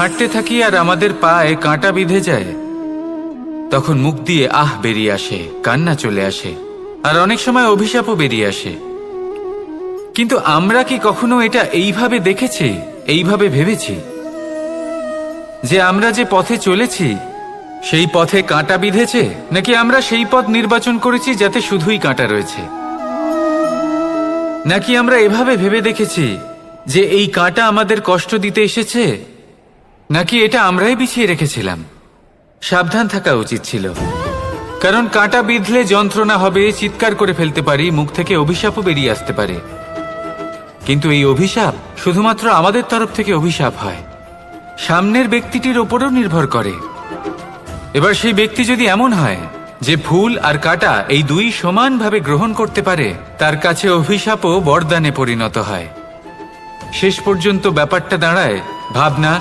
হাঁটতে থাকি আর আমাদের পায়ে কাঁটা বিঁধে যায়, তখন মুখ দিয়ে আহ বেরিয়ে আসে, কান্না চলে আসে, আর অনেক সময় অভিশাপও বেরিয়ে আসে। কিন্তু আমরা কি কখনো এটা এইভাবে দেখেছি, এইভাবে ভেবেছি যে আমরা যে পথে চলেছি সেই পথে কাঁটা বিঁধেছে, নাকি আমরা সেই পথ নির্বাচন করেছি যাতে শুধুই কাঁটা রয়েছে? নাকি আমরা এভাবে ভেবে দেখেছি যে এই কাঁটা আমাদের কষ্ট দিতে এসেছে, নাকি এটা আমরাই বিছিয়ে রেখেছিলাম? সাবধান থাকা উচিত ছিল, কারণ কাঁটা বিঁধলে যন্ত্রণা হবে, চিৎকার করে ফেলতে পারি, মুখ থেকে অভিশাপও বেরিয়ে আসতে পারে। কিন্তু এই অভিশাপ শুধুমাত্র আমাদের তরফ থেকে অভিশাপ হয়, সামনের ব্যক্তিটির ওপরও নির্ভর করে। এবার সেই ব্যক্তি যদি এমন হয় যে ফুল আর কাঁটা এই দুই সমানভাবে গ্রহণ করতে পারে, তার কাছে অভিশাপও বরদানে পরিণত হয়। শেষ পর্যন্ত ব্যাপারটা দাঁড়ায় ভাবনা